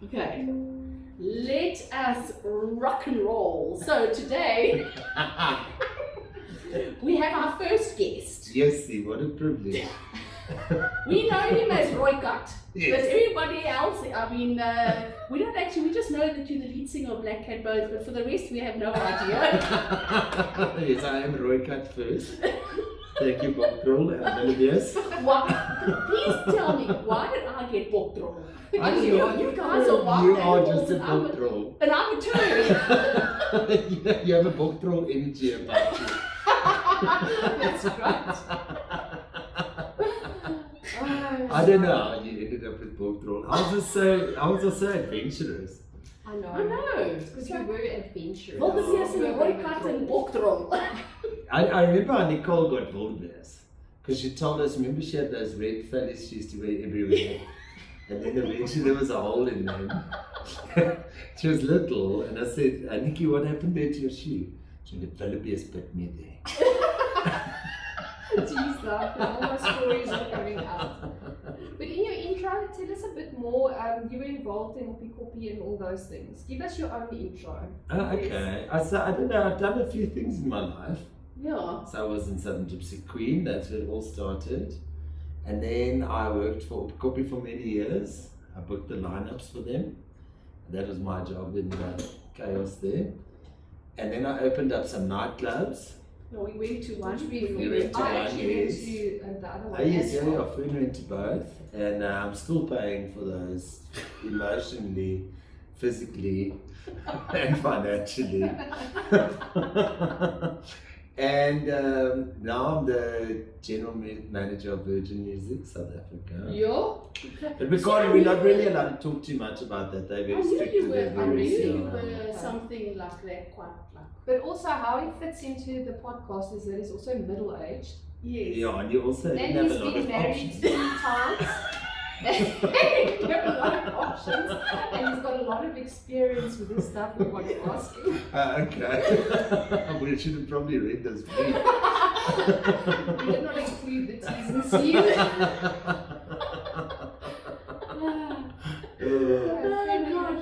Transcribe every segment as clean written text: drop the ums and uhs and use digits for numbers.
Okay, let us rock and roll. So today we have our first guest. Yes, see, what a privilege. We know him as Roy Cut, Yes. but everybody else, I mean, we don't actually, we just know that you're the lead singer of Black Cat Bones, but for the rest we have no idea. Yes, I am Roy Cut first. Thank you, Bob Kroll and Melodious. Please tell me, why did I get booked wrong? I don't You know. guys are wild You are animals just a and I'm Bob Kroll. And I'm a turd. You have a Bob Kroll energy about you. That's right. I don't know how you ended up with Bob Kroll. I was just so adventurous. I know. I know. Because we were adventurous. Wildebeest and Roy Cut and Bokdrol. I remember how Nicole got Wildebeest. Because she told us, remember she had those red fellas she used to wear everywhere. And then eventually there was a hole in them. She was little, and I said, Nikki, what happened there to your shoe? She said, the wildebeest bit me there. Jeez, like, all my stories are coming out. But in your intro, tell us a bit more. You were involved in Hoppy Coppy and all those things. Give us your own intro. Okay. I don't know, I've done a few things in my life. Yeah. So I was in Southern Gypsy Queen, that's where it all started. And then I worked for Hoppy Coppy for many years. I booked the lineups for them. That was my job in the chaos there. And then I opened up some nightclubs. No, we went to one. We went to I one, actually went yes. to the other one. Yes, as yeah, well. I've been into both, and I'm still paying for those emotionally, physically, and financially. And now I'm the general manager of Virgin Music South Africa. Yeah. But we're not really allowed to talk too much about that. They're I very knew strict you to were, their I rules. knew you Yeah. were something like that, quite like. But also how he fits into the podcast is that he's also middle-aged. Yes. Yeah, and you also And didn't have he's a lot been of married options. 3 times. You have a lot of options. And he's got a lot of experience with this stuff we want to ask him. Okay. We should have probably read this brief. We did not include the T's and C's.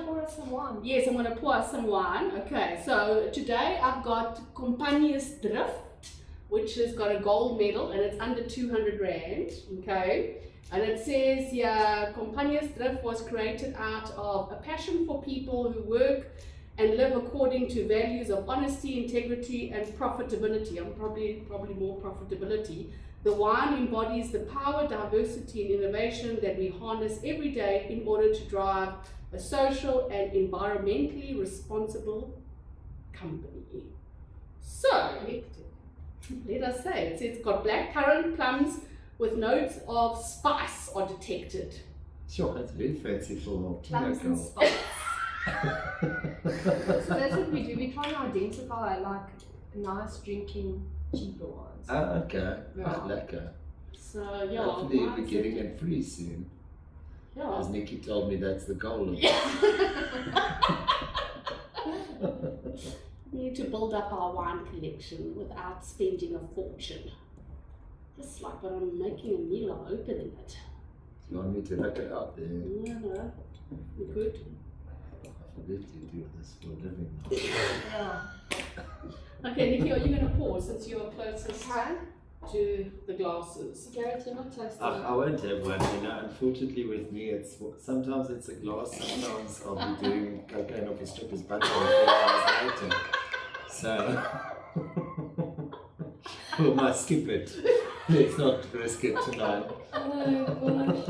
Pour us some wine. Yes, I'm going to pour us some wine. Okay, so today I've got Companies Drift, which has got a gold medal and it's under 200 Rand. Okay, and it says here, Companies Drift was created out of a passion for people who work and live according to values of honesty, integrity, and profitability. I'm probably more profitability. The wine embodies the power, diversity, and innovation that we harness every day in order to drive a social and environmentally responsible company. So, let us say, it says it's got blackcurrant plums with notes of spice are detected. Sure, that's very fancy for Plums and spice. So that's what we do. We try and identify like nice drinking cheaper wines. Okay. Yeah. Lekker. So, yeah. Hopefully we're mine's getting it free soon. Yeah. As Nikki told me, that's the goal of it. We need to build up our wine collection without spending a fortune. Just like when I'm making a meal, I'm opening it. You want me to look it up there? No, you could. I forget you do this for a living. Yeah. Okay, Nikki, are you going to pour since you're closest Okay. to the glasses? Gareth, you're not tasting I won't have one, you know. Unfortunately, with me, sometimes it's a glass, sometimes I'll be doing cocaine off a stripper's butt 4 hours later. So, we might skip it. Let's not risk it tonight. Oh,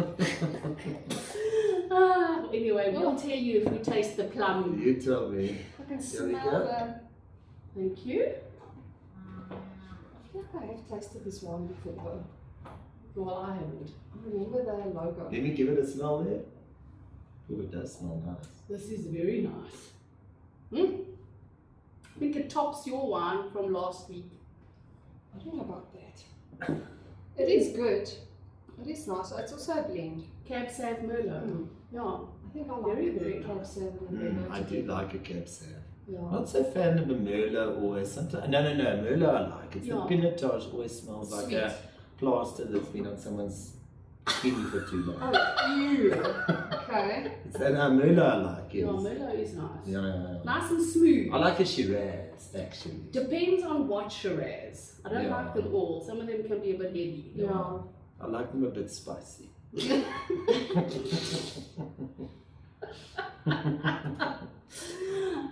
gosh. Anyway, we'll tell you if we taste the plum. You tell me. I can Here we smell go. the... Thank you. I feel like I have tasted this wine before though. Well, I haven't. I remember the logo. Let me give it a smell there. Oh, it does smell nice. This is very nice. I think it tops your wine from last week. I don't know about that. It is good. It is nice. It's also a blend. Cab Sav Merlot. Yeah. I think I like Very, a very very Cab Sav and Merlot I do together. like a Cab Sav. Yeah. Not so fan of a Merlot always. Sometimes no, Merlot I like. It's Yeah. the pinotage always smells like Sweet. a plaster that's been on someone's skin for too long. Oh, ew. Okay. Okay. It's that Merlot I like. Yeah, Yes. Merlot is nice. Yeah. Nice and smooth. I like a Shiraz, actually. Depends on what Shiraz. I don't Yeah. like them all. Some of them can be a bit heavy. Yeah. I like them a bit spicy.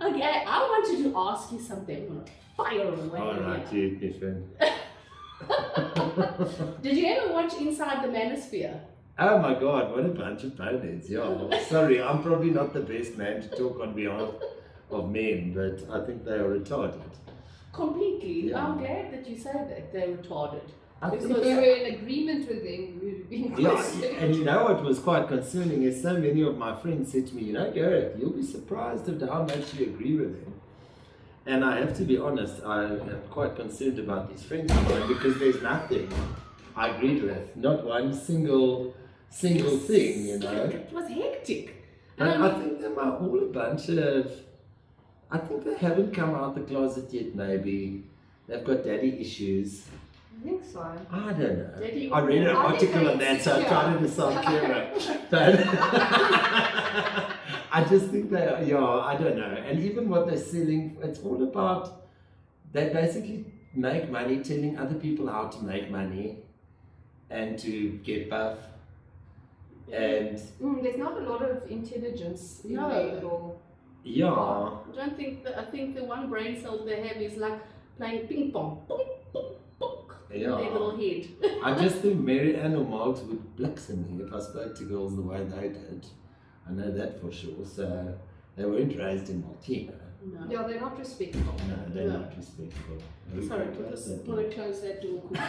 Okay, I wanted to ask you something. I'm gonna fire away. Alright, here. you different. Did you ever watch Inside the Manosphere? Oh my god, what a bunch of boneheads. Yeah. Sorry, I'm probably not the best man to talk on behalf of men, but I think they are retarded. Completely. Yeah. I'm glad that you say that they're retarded. I If think we were in agreement with them, we would have been yeah, questioned. and you know what was quite concerning is so many of my friends said to me, you know, Gareth, you'll be surprised at how much you agree with them. And I have to be honest, I am quite concerned about these friends of mine because there's nothing I agreed with, not one single thing, you know. It was hectic. And I think they are all a bunch of, I think they haven't come out the closet yet, maybe. They've got daddy issues. I think so. I don't know. Daddy- I read an I think article they're on that, so I'm insecure. trying to sound clearer. But I just think they are, yeah, I don't know. And even what they're selling, it's all about, they basically make money telling other people how to make money and to get buff. And There's not a lot of intelligence in No. there at all. yeah, I don't think that. I think the one brain cell they have is like playing ping pong. Boom, boom, boom. In Yeah. their little head. I just think Mary Ann or Marks would blixen me if I spoke to girls the way they did. I know that for sure. So they weren't raised in Maltina. No. Yeah, they're not respectful. No, they're No. not respectful. Sorry, put to close that door quickly.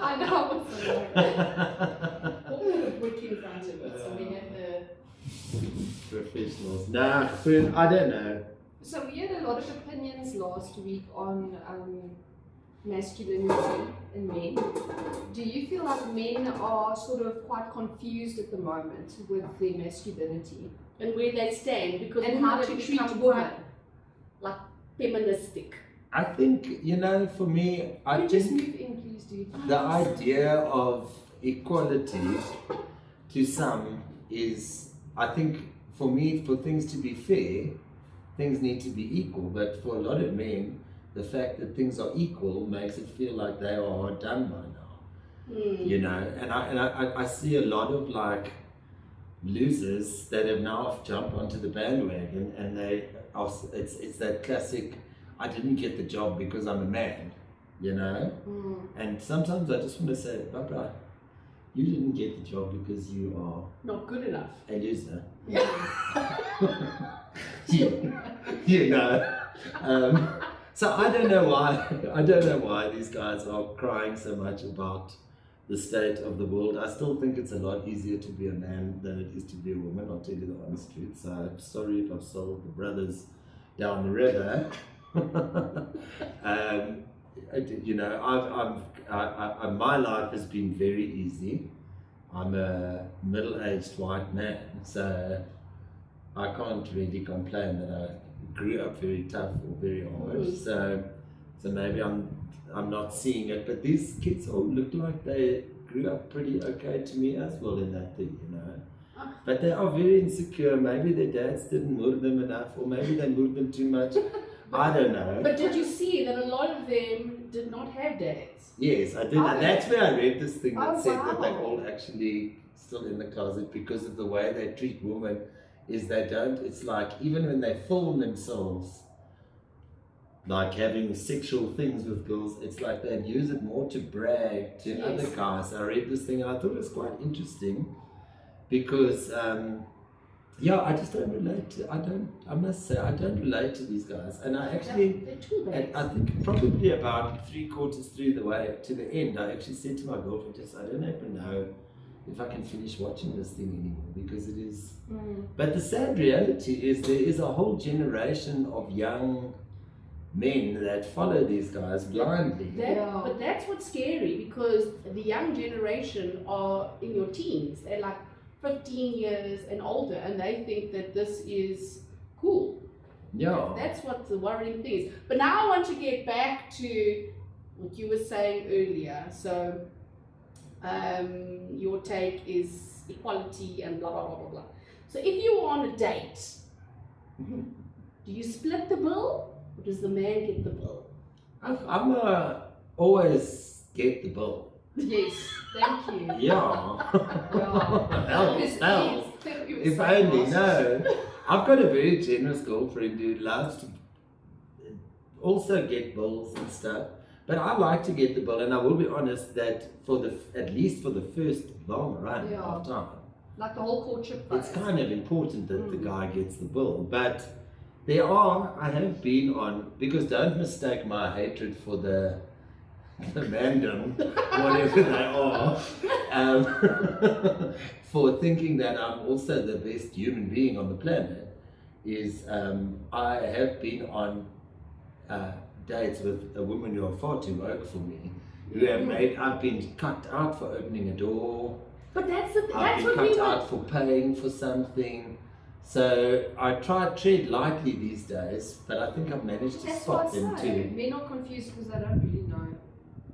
I know. Put the brick in front of it so we have the. Professionals. Nah, I don't know. So we had a lot of opinions last week on masculinity in men. Do you feel like men are sort of quite confused at the moment with their masculinity And where they stand because and women how are to become treat women? quite, like feministic. I think, you know, for me, Can I you just think move in, please, dude? the idea of equality to some is, I think, for me, for things to be fair, things need to be equal. But for a lot of men, the fact that things are equal makes it feel like they are done by now. You know, and I see a lot of like losers that have now jumped onto the bandwagon, and they are, it's that classic, I didn't get the job because I'm a man, you know. And sometimes I just want to say, Barbara, you didn't get the job because you are Not good enough. a loser. Yeah. You know. So I don't know why these guys are crying so much about the state of the world. I still think it's a lot easier to be a man than it is to be a woman, I'll tell you the honest truth. So I'm sorry if I've sold the brothers down the river. You know, my life has been very easy. I'm a middle-aged white man, so I can't really complain that I grew up very tough or very hard. So maybe I'm not seeing it, but these kids all look like they grew up pretty okay to me as well in that thing, you know. But they are very insecure. Maybe their dads didn't move them enough, or maybe they moved them too much. I don't know. But did you see that a lot of them did not have dads? Yes, I did. Oh. And that's where I read this thing that Oh, said that they're wow. all actually still in the closet because of the way they treat women. Is they don't, it's like even when they film themselves like having sexual things with girls, it's like they use it more to brag to Yes. other guys. I read this thing and I thought it was quite interesting because I just don't relate to, I must say I don't relate to these guys. And I actually, They're too bad. and I think probably about 3/4 through the way to the end, I actually said to my girlfriend, I don't even know if I can finish watching this thing anymore because it is. But the sad reality is there is a whole generation of young men that follow these guys blindly. Yeah. But that's what's scary because the young generation are in your teens. They're like 15 years and older, and they think that this is cool. Yeah. That's what the worrying thing is. But now I want to get back to what you were saying earlier. So your take is equality and blah, blah, blah, blah, blah. So if you are on a date, do you split the bill or does the man get the bill? I'm always get the bill. Yes, thank you. Yeah. Yeah. Help. If only, no. I've got a very generous girlfriend who loves to also get bills and stuff. But I like to get the bill, and I will be honest that at least for the first long run of time, like the whole courtship phase. it's kind of important that the guy gets the bill. But I have been on, because don't mistake my hatred for the random, whatever they are, for thinking that I'm also the best human being on the planet, is I have been on dates with a woman who are far too woke for me, who have I've been cut out for opening a door. But that's I've been what cut out for paying for something. So I try to tread lightly these days, but I think I've managed to spot them too. Men are confused because they don't really know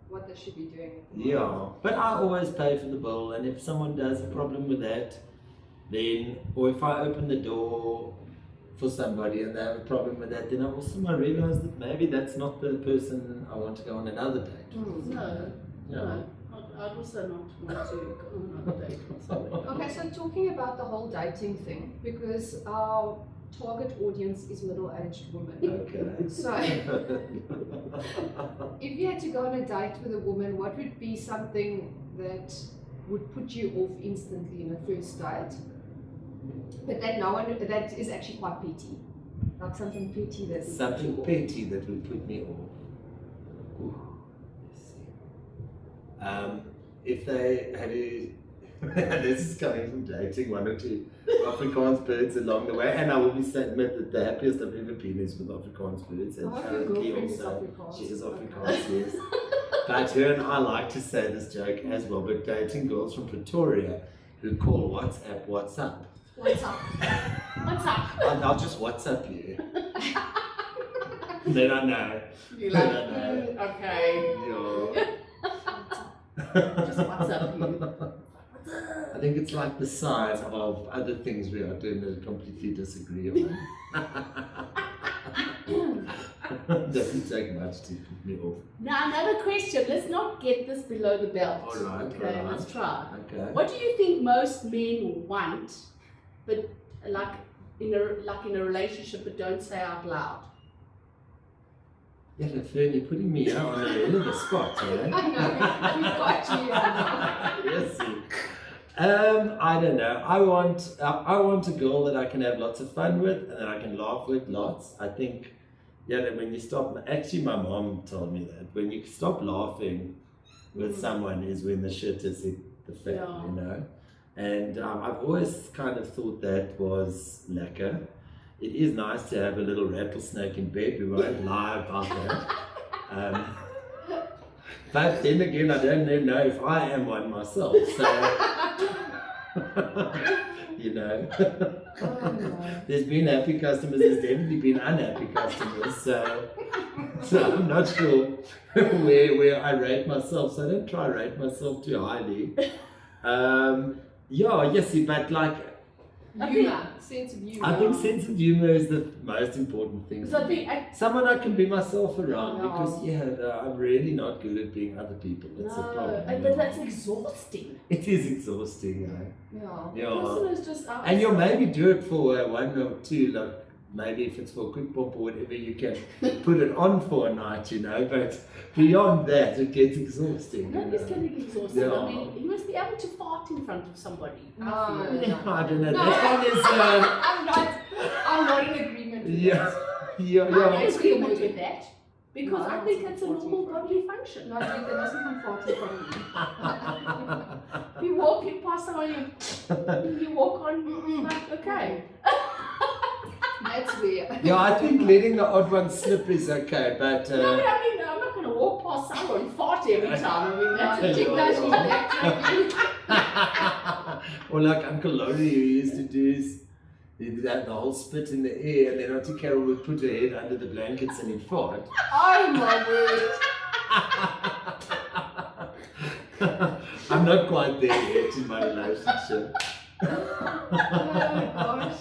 what they should be doing. Yeah, but I always pay for the bill, and if someone does a problem with that, then, or if I open the door for somebody and they have a problem with that, then I also might realize that maybe that's not the person I want to go on another date with. No. I'd also not want to go on another date with somebody. Okay, so talking about the whole dating thing, because our target audience is middle-aged women. Okay. So, if you had to go on a date with a woman, what would be something that would put you off instantly in a first date? But that is actually quite petty. Like something petty that would Something put you petty that would put me off. Ooh, let's see. If they had this is coming from dating one or two Afrikaans birds along the way, and I will admit that the happiest I've ever been is with Afrikaans birds, and your currently girlfriend is also Afrikaans. she is Okay. Afrikaans, yes. But her and I like to say this joke as well, but dating girls from Pretoria who call WhatsApp WhatsApp. What's up? What's up? I'll just WhatsApp you. Then I know. You're Then like, I know. okay. Yeah. Just WhatsApp you. I think it's like the size of other things we are doing that completely disagree on. Doesn't take much to put me off. Now another question. Let's not get this below the belt. All right, Okay, all right. let's try. Okay. What do you think most men want, but like in a relationship, but don't say out loud? Yeah, Fern, you're putting me on a little spot, eh? I know, we've got you. Yes. I don't know. I want a girl that I can have lots of fun with and that I can laugh with lots. I think, that when you stop. Actually, my mom told me that when you stop laughing with someone is when the shit has hit the fan, Yeah. you know. And I've always kind of thought that was lekker. It is nice to have a little rattlesnake in bed. We won't lie about that. But then again, I don't even know if I am one myself. So, you know, there's been happy customers, there's definitely been unhappy customers. So I'm not sure where I rate myself. So I don't try to rate myself too highly. But like, Humor, sense of humor. I think sense of humor is the most important thing. So I think Someone I can be myself around, No. because I'm really not good at being other people. That's the problem. but that's exhausting. It is exhausting, Yeah. Person is just out. And you'll maybe do it for one or two, like maybe if it's for a quick pump or whatever, you can put it on for a night, but beyond that, it gets exhausting. No, it's going to get exhausting. Yeah. I mean, you must be able to fart in front of somebody. Oh, I don't know. No, That one is. I'm not in agreement with Yeah. that. Yeah. I'm in agreement with that because No, I think it's a normal bodily function. No, dude, there mustn't come farting from me. You walk, you pass someone, you walk on, like, okay. That's weird. Yeah, I think letting the odd one slip is okay, but. No, I mean, I'm not going to walk past someone and fart every time. I mean, that's a Chick knows she's back. Or like Uncle Laurie who used to do the whole spit in the air, and then Auntie Carol would put her head under the blankets and he'd fart. Oh my word. I'm not quite there yet in my relationship. Oh gosh.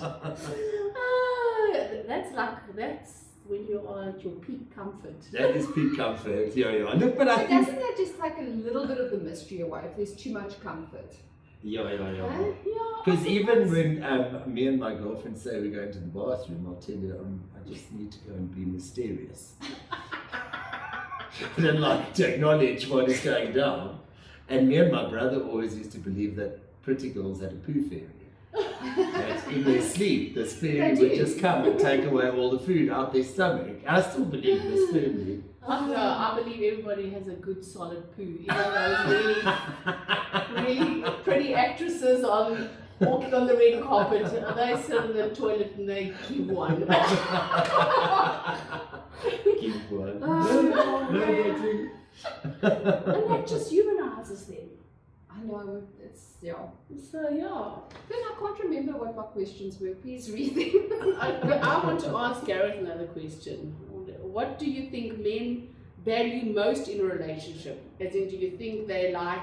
That's when you are at your peak comfort. That is peak comfort. Yeah. Look, but I But think. doesn't that just take a little bit of the mystery away if there's too much comfort? Yeah. Huh? Yeah. Because even when me and my girlfriend say we're going to the bathroom, I'll tell you, I just need to go and be mysterious. I don't like to acknowledge what is going down. And me and my brother always used to believe that pretty girls had a poo fairy. That in their sleep, this fairy would just come and take away all the food out their stomach. I still believe this firmly. No, I believe everybody has a good solid poo. Even those really, really pretty actresses walking on the red carpet, they sit in the toilet and they give one. Give one. Oh, No, man. And that just humanizes them. I know, it's, yeah. So yeah. Then I can't remember what my questions were. Please read them. I want to ask Gareth another question. What do you think men value most in a relationship? As in, do you think they like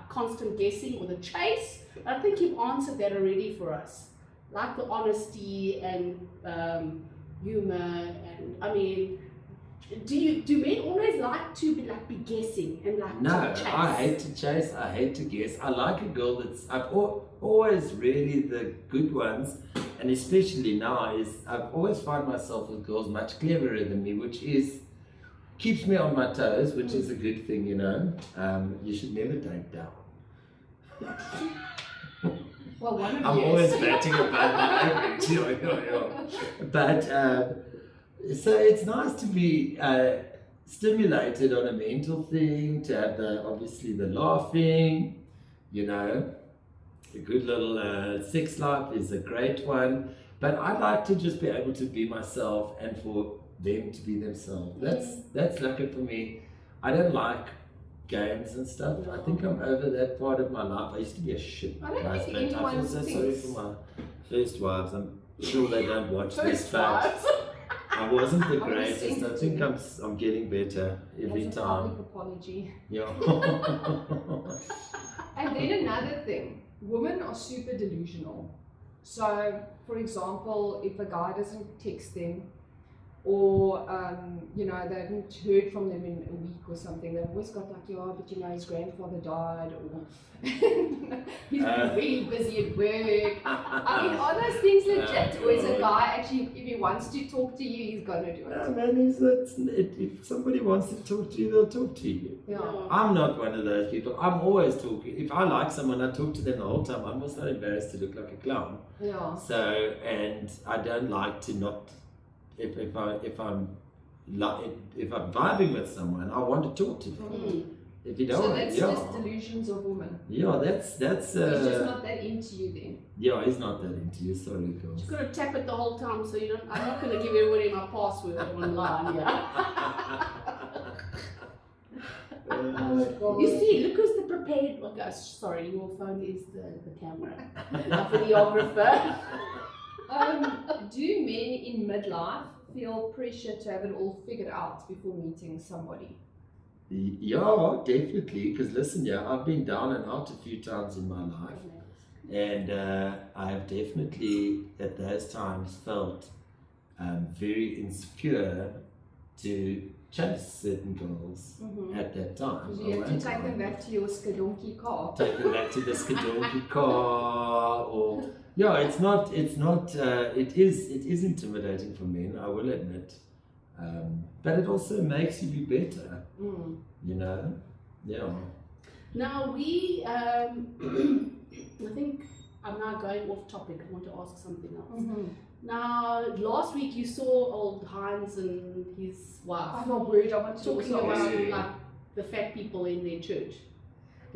constant guessing or the chase? I think you've answered that already for us. Like the honesty and humor, and I mean, do men always like to be guessing and like No, to chase? I hate to chase, I hate to guess. I like a girl I've always really the good ones, and especially now I've always found myself with girls much cleverer than me, which keeps me on my toes, which is a good thing, you know. You should never date down. Well, one of I'm you always is. batting above my average, But so it's nice to be stimulated on a mental thing, to have obviously the laughing, you know. A good little sex life is a great one. But I like to just be able to be myself and for them to be themselves. That's lucky for me. I don't like games and stuff. I think I'm over that part of my life. I used to be a shit I don't husband. think I feel anyone so sorry thinks- for my first wives. I'm sure they don't watch this, First but wives. I wasn't the I'm greatest. I listening. think I'm getting better every As a time. public apology. Yeah. And then another thing, women are super delusional. So, for example, if a guy doesn't text them, or they haven't heard from them in a week or something, they've always got like, but his grandfather died, or he's really busy at work. I mean, are those things legit, or is a guy actually, if he wants to talk to you, he's gonna do Yeah, it? man, if somebody wants to talk to you, they'll talk to you. Yeah. I'm not one of those people. I'm always talking. If I like someone, I talk to them the whole time. I'm also not embarrassed to look like a clown. Yeah. So, and I don't like to not. If I'm vibing with someone, I want to talk to them. Mm. If you don't, So that's yeah, just delusions of women. yeah, that's. He's just not that into you then. Yeah, he's not that into you. Sorry, girls. You've got to tap it the whole time, so you don't. I'm not going to give everybody my password online. Yeah. You see, look who's the prepared. Oh gosh, sorry, your phone is the camera. The videographer. Do men in midlife feel pressure to have it all figured out before meeting somebody? Yeah, definitely. Because listen, I've been down and out a few times in my life, and I have definitely at those times felt very insecure to chase certain girls at that time. Because you have to take them back to your skadonky car. Take them back to the skadonky car, or it is intimidating for men, I will admit, but it also makes you be better, you know. Now we, I think I'm now going off topic. I want to ask something else. Now, last week you saw old Heinz and his wife I'm not worried, I want to talking also about ask you. like the fat people in their church.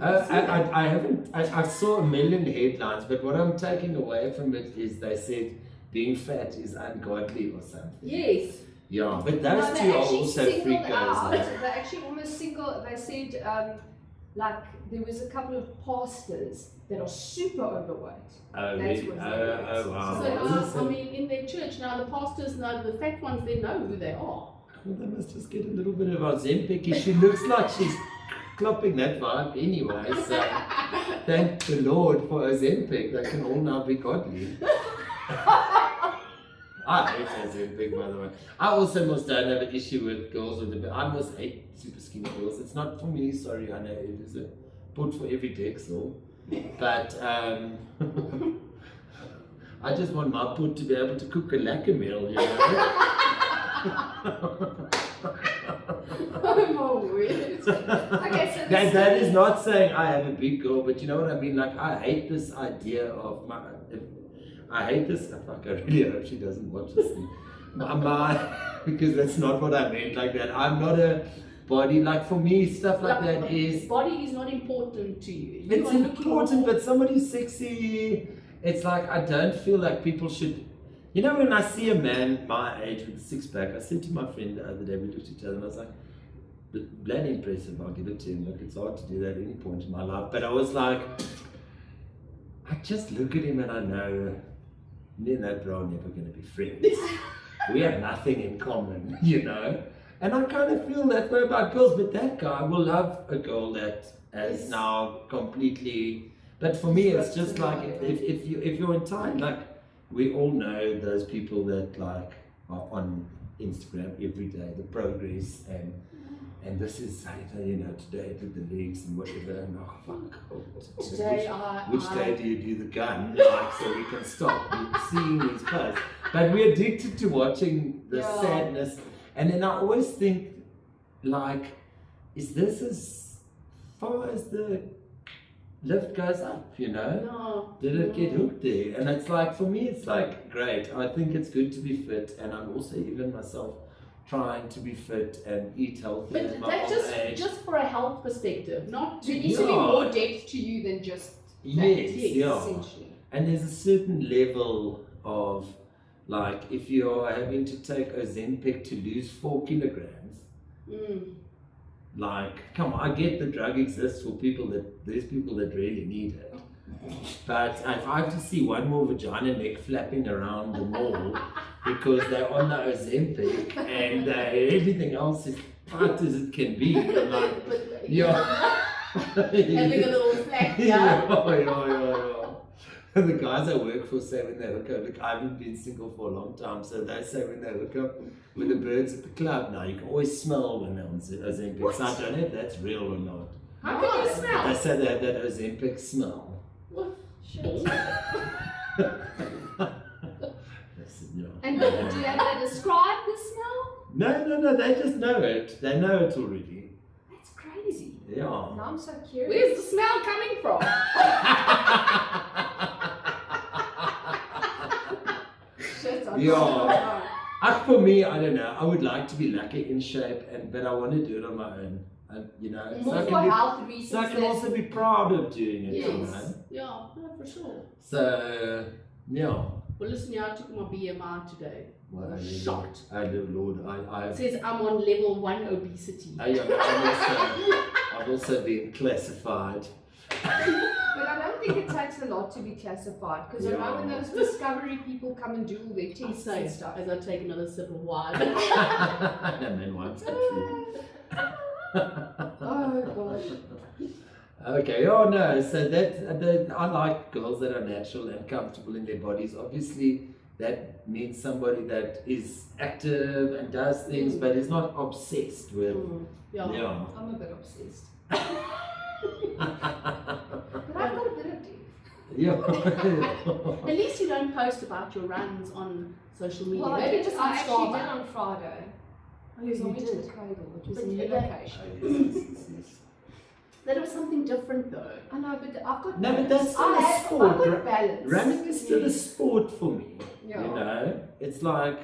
I haven't. I saw a million headlines, but what I'm taking away from it is they said being fat is ungodly or something. Yes. Yeah, but No, those they two are actually also singled out. freakos. They actually almost singled. They said like there was a couple of pastors that are super overweight. Oh, That's really? what Oh, wow. So now, Listen, I mean, in their church now, the pastors know, the fat ones, they know who they are. well, they must just get a little bit of Ozempic. She looks like she's clopping that vibe anyway. So thank the Lord for Ozempic. They can all now be godly. I hate Ozempic, by the way. I also almost don't have an issue with girls with I almost hate super skinny girls. It's not for me, sorry, I know it is a put for every dick, so. But I just want my put to be able to cook a lekker meal, you know. Oh my word. Okay, so that is not saying I have a big girl, but you know what I mean? Like, I hate this idea of I hate this. Fuck, I really hope she doesn't watch this thing. Because that's not what I meant like that. I'm not a body, like for me, stuff like that is. Body is not important to you. It's important, but somebody sexy. It's like, I don't feel like people should. You know, when I see a man my age with a six pack, I said to my friend the other day, we looked at each other and I was like, bloody impressive, I'll give it to him. Look, it's hard to do that at any point in my life. But I was like, I just look at him and I know, me and that bro are never going to be friends. We have nothing in common, you know? And I kind of feel that way about girls, but that guy will love a girl that has now completely. But for me, it's just like if you're entire, like, we all know those people that like are on Instagram every day, the progress and this is, you know, today I did the legs and whatever, and oh fuck. Today which day do you do the gun? Like, so we can stop seeing these posts. But we're addicted to watching the sadness, and then I always think, like, is this as far as the lift goes up, you know? No. Did it get hooked there? And it's like, for me, it's like, great. I think it's good to be fit, and I'm also even myself trying to be fit and eat healthy. But that's just for a health perspective, not there to needs to be more depth to you than just that. Yes, essentially. And there's a certain level of, like, if you're having to take Ozempic to lose 4 kilograms, like, come on, I get the drug exists for there's people that really need it. But if I have to see one more vagina neck flapping around the mall because they're on the Ozempic and everything else is tight as it can be, I'm like, having a little flat, yeah. The guys I work for say when they hook up, look, I haven't been single for a long time, so they say when they hook up with the birds at the club now, you can always smell when they're on Ozempic. So I don't know if that's real or not. How can you smell? They say they have that Ozempic smell. What? Shit. Yeah. And do they describe the smell? No, they just know it. They know it already. That's crazy. Yeah. Now I'm so curious. Where's the smell coming from? Shit, For me, I don't know. I would like to be lucky in shape, but I want to do it on my own. You know, more for health reasons. So I can also be proud of doing it. Yes. You know? Yeah, for sure. So, yeah. Well, listen, I took my BMI today. Well, I'm shocked. Lord, It says I'm on level 1 obesity. I've also been classified. But I don't think it takes a lot to be classified, because I know when those discovery people come and do all their tests and stuff. As I take another sip of wine. No, man, wine's good for you. Oh gosh. Okay, oh no, so that I like girls that are natural and comfortable in their bodies. Obviously, that means somebody that is active and does things, but is not obsessed with. Yeah. I'm a bit obsessed. But I've got a bit of depth. Yeah. At least you don't post about your runs on social media. Well, Maybe just on I actually did Strava. on Friday. Oh, you I went to the did. cradle, which was But a new that- location. Yes. That was something different though. I know, but I've got No, but balance. that's still a sport. I've got balance. Running is still a sport for me. Yeah. You know, it's like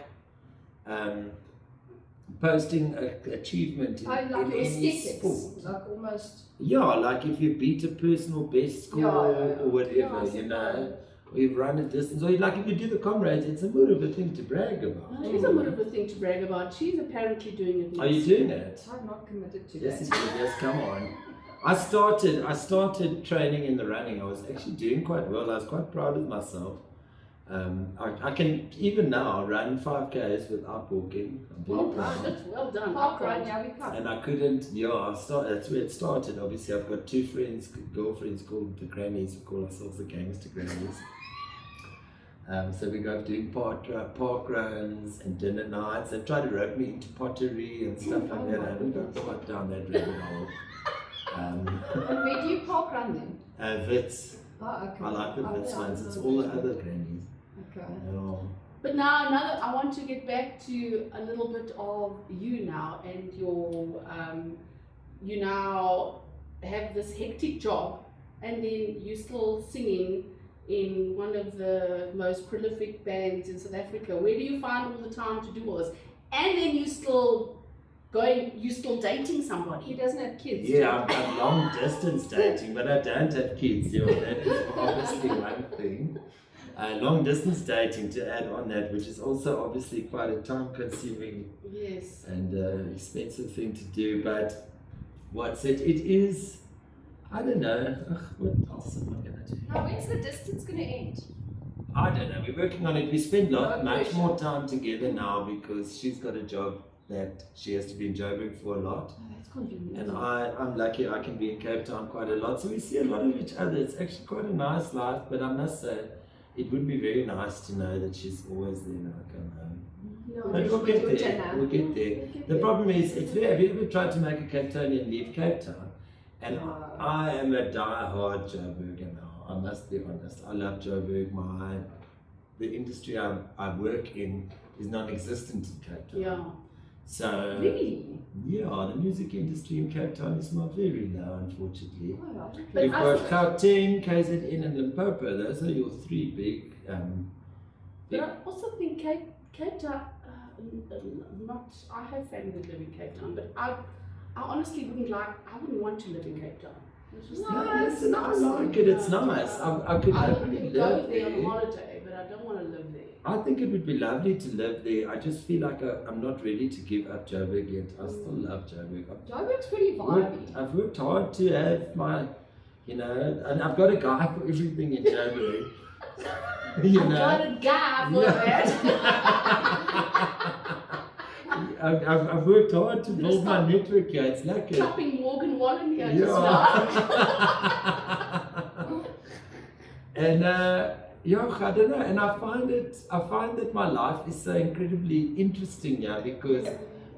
posting achievement in, Like in any aesthetics, sport. like almost. Yeah, like if you beat a personal best score or whatever, Yeah, you know, or you've run a distance, or like if you do the comrades, it's a more of a thing to brag about. It is a bit of a thing to brag about. She's apparently doing it. Are you doing it? I'm not committed to Yes, that. yes, come on. I started training in the running. I was actually doing quite well. I was quite proud of myself. I can even now run 5Ks without walking. I'm very Well proud. done, that's well done. Park run, yeah, we come. And I couldn't, that's where it started. Obviously, I've got two girlfriends called the grannies. We call ourselves the gangster grannies. So we go doing park runs and dinner nights. They've tried to rope me into pottery and stuff like that. I haven't got quite down that rabbit hole. And where do you park run then? Wits. Oh, okay. I like the Oh, Wits yeah, ones. I It's know all the which one. other grannies. Okay. Yeah. But now I want to get back to a little bit of you now and your, you now have this hectic job and then you're still singing in one of the most prolific bands in South Africa. Where do you find all the time to do all this? And then you're still dating somebody. He doesn't have kids. Yeah, I'm long distance dating, but I don't have kids. Yeah, that is obviously one thing. Long distance dating to add on that, which is also obviously quite a time consuming Yes. and expensive thing to do. But it is, I don't know, what else am I going to do? Now, when's the distance going to end? I don't know, we're working on it. We spend much pressure. more time together now because she's got a job that she has to be in Joburg for a lot. Oh, that's convenient. And I'm lucky I can be in Cape Town quite a lot. So we see a lot of each other. It's actually quite a nice life, but I must say, it would be very nice to know that she's always there when I come home. No, But we'll get there. dinner. We'll get there. The problem is, have you ever tried to make a Cape Townian leave Cape Town? And I am a die-hard Joburger now. I must be honest. I love Joburg. The industry I work in is non-existent in Cape Town. Yeah. So Really? yeah, the music industry in Cape Town is not very low, unfortunately. Oh, okay. But You've I got thought- Gauteng, KZN, and Limpopo. Those are your three big. But I also think Cape Town, I have family that live in Cape Town, but I honestly wouldn't want to live in Cape Town. It's just- No, Listen, I like it. It's nice. I could I happily would go live there on there. holiday, but I don't want to live there. I think it would be lovely to live there. I just feel like I'm not ready to give up Joburg yet. I still love Joburg. Joburg's pretty vibey. I've worked hard to have my, and I've got a guy for everything in Joburg. I've got a guy for that. I've worked hard to build my network here. It's like a Chopping Morgan Wallen here just now. And I don't know. And I find that my life is so incredibly interesting here because,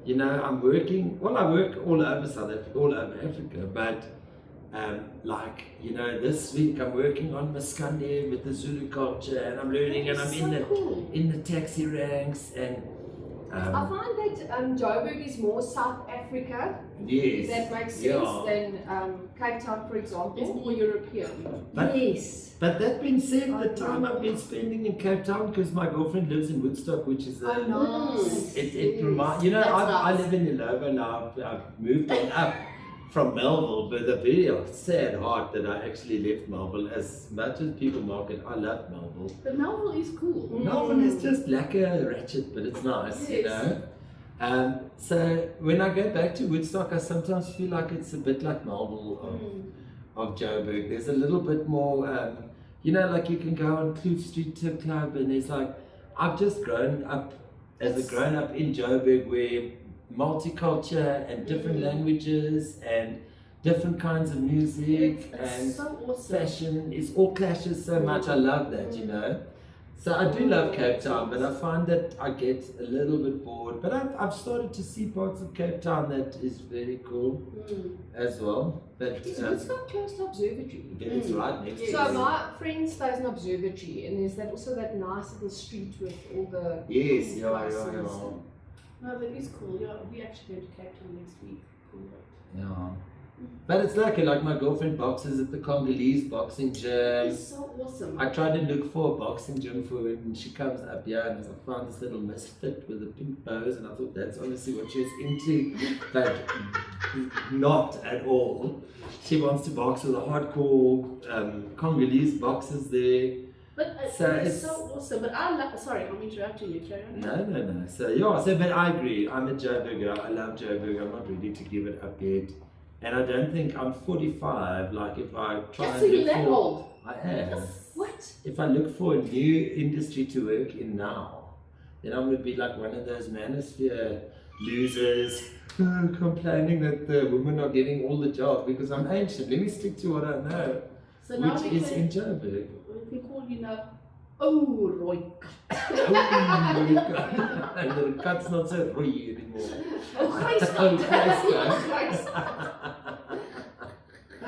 I'm working. Well, I work all over South Africa, all over Africa. But this week I'm working on Maskandi with the Zulu culture, and I'm learning, and I'm in the taxi ranks, and I find that Joburg is more South Africa, yes, if that makes sense, yeah. than Cape Town, for It's example. more European. But- Yes. But that being said, the time I've been spending in Cape Town, because my girlfriend lives in Woodstock, which is Oh, nice. it reminds That's I nice. live in Illovo now. I've moved on up from Melville with a very sad heart that I actually left Melville. As much as people mock it, I love Melville. But Melville is cool. Melville is just like a ratchet, but it's nice, Yes. So when I go back to Woodstock, I sometimes feel like it's a bit like Melville of Joburg. There's a little bit more, like you can go on Kloof Street to a club, and there's I've just grown up as a grown up in Joburg where multiculture and different languages and different kinds of music It's and so awesome. fashion is all clashes so much. I love that, So I do love Cape Town, but I find that I get a little bit bored. But I've started to see parts of Cape Town that is very cool as well. But Is Woodstock close to Observatory? it's right next to So it. my friend stays in Observatory, and there's also that nice little street with all the Yes, cool yeah. places. No, that is cool. Yeah, we actually going to Cape Town next week. Cool. Yeah. But it's like my girlfriend boxes at the Congolese boxing gym. It's so awesome. I try to look for a boxing gym for her, and she comes up here, and I found this little misfit with the pink bows, and I thought that's obviously what she was into, but not at all. She wants to box with the hardcore Congolese boxers there. But So it's it's- so awesome. But sorry, I'm interrupting you, Carry on. No. So but I agree. I'm a Joburger. I love Joburg. I'm not ready to give it up yet. And I don't think I'm 45. Like if I try Yes, and so you're look that for, old. I am. What? If if I look for a new industry to work in now, then I'm going to be like one of those manosphere losers complaining that the women are getting all the jobs because I'm ancient. Let me stick to what I know, So now which is in Joburg. we can call you now, oh, Roy. And the cat's not so roy anymore. Oh, Christ.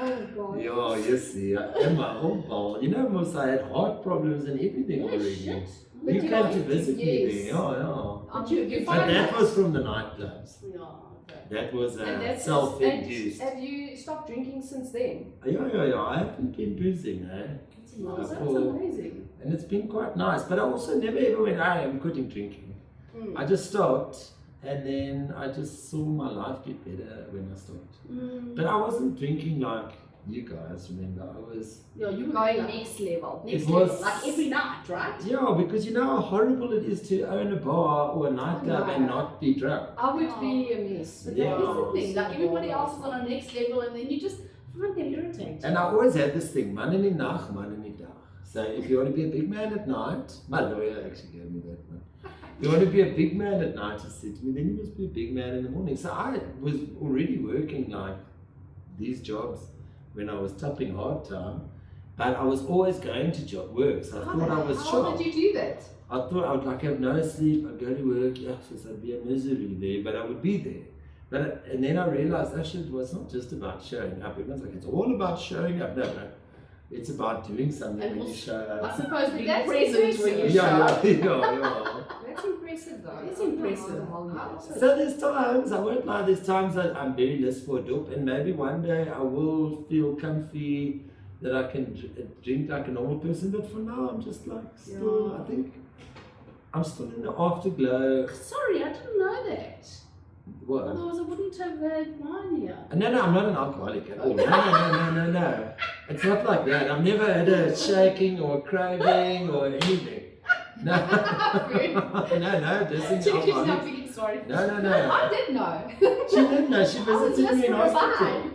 Oh God. Yeah, you see, Emma, oh, ball. You know, most I had heart problems and everything already. Shit. But You you came know, to visit me yes. there, yeah. But you But find that was from the nightclubs. Yeah, okay. That was And that's self-induced. Have you stopped drinking since then? Yeah. I haven't been boozing, eh? That's For- amazing. And it's been quite nice. But I also never ever went, I'm quitting drinking. Mm. I just stopped, and then I just saw my life get better when I stopped. Mm. But I wasn't drinking like you guys, remember? I was, Yeah, you were Going like, next level. next It level, was- like every night, right? yeah, because you know how horrible it is to own a bar or a nightclub No. and not be drunk. I would be a mess. But Yeah. that is the thing. Like everybody else is on a next level, and then you just find them irritating. And I always had this thing, man in the nacht, man in the dag. So if you want to be a big man at night, my lawyer actually gave me that one. If you want to be a big man at night, he said to me, then you must be a big man in the morning. So I was already working like these jobs when I was topping hard time, but I was always going to work. So I thought I was How sharp. did you do that? I thought I would like have no sleep, I'd go to work, yeah, so I'd be a misery there, but I would be there. And then I realized actually it was not just about showing up. Everyone's like, it's all about showing up. No. It's about doing something And when you also- show I up. suppose being That's present when you impressive. show up. Yeah. That's impressive though. It's impressive. So there's times, I won't lie, there's times that I'm very less for a dope, and maybe one day I will feel comfy that I can drink like a normal person, but for now I'm just like still, Yeah. I think, I'm still in the afterglow. Sorry, I didn't know that. What? Otherwise, I wouldn't have had wine here. No, I'm not an alcoholic at all. No. It's not like that. I've never had a shaking or a craving or anything. No. No, this is She's not alcoholic. feeling sorry. No. I did know. She didn't know. She I was visited just me in for a hospital. wine.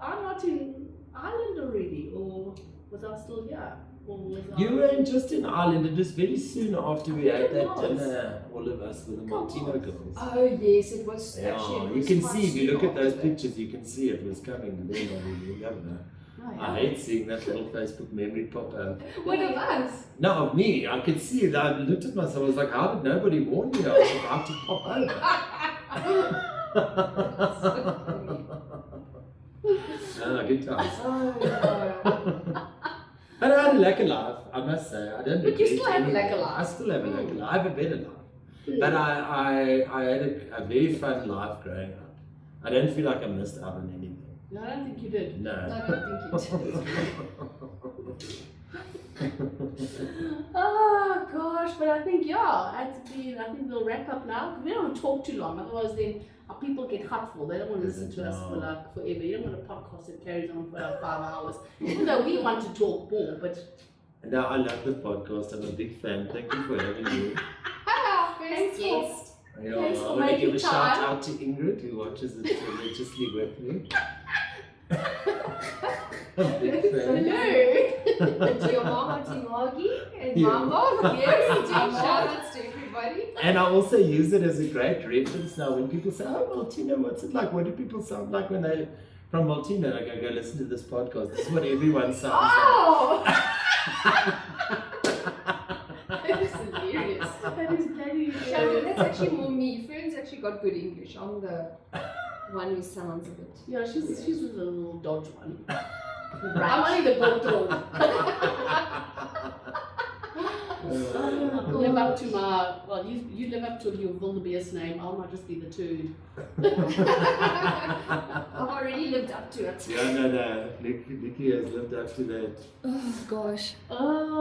I'm not in Ireland already, or was I still here? Or was I... You weren't just in Ireland. It was very soon after we had that It was. dinner, all of us with the Martino girls. Oh yes, it was Yeah, actually. It you was can quite see, if you soon look at those after that. pictures, you can see it was coming. And then you never know. Oh, yeah. I hate seeing that little Facebook memory pop up. What of us? No, of me. I could see it. I looked at myself. I was like, how did nobody warn me? I was about to pop over. Good times. Oh no. But I had a lekker life, I must say. I don't But you regret still have a anything. lekker life. I still have a lekker life. I have a better life. But I had a very fun life growing up. I don't feel like I missed out on anything. No, I don't think you did. No. I don't think you did. Oh gosh, but I think I think we'll wrap up now. We don't want to talk too long, otherwise then our people get hurtful. They don't want to listen to us for like forever. You don't want a podcast that carries on for like 5 hours. Even though we want to talk more, but No, I love the podcast. I'm a big fan. Thank you for having me. First guest. Yeah, Thanks I for want to give making a shout time. out to Ingrid who watches it religiously with me. I'm a big fan. Hello. And to your mama, Timagi, and Yeah. Mama. Yes, doing shout outs to everybody. And I also use it as a great reference now when people say, oh, Maltina, what's it like? What do people sound like when they're from Maltina? Like, I go listen to this podcast. This is what everyone sounds Oh! That is hilarious. that is very That's actually more me. Fern's actually got good English. I'm the one who sounds a bit. Yeah, she's a little dodge one. I'm only the bottle. Live up to you live up to your wildebeest name. I'll not just be the two. I've already lived up to it. Yeah, no. Nikki has lived up to that. Oh gosh. Oh.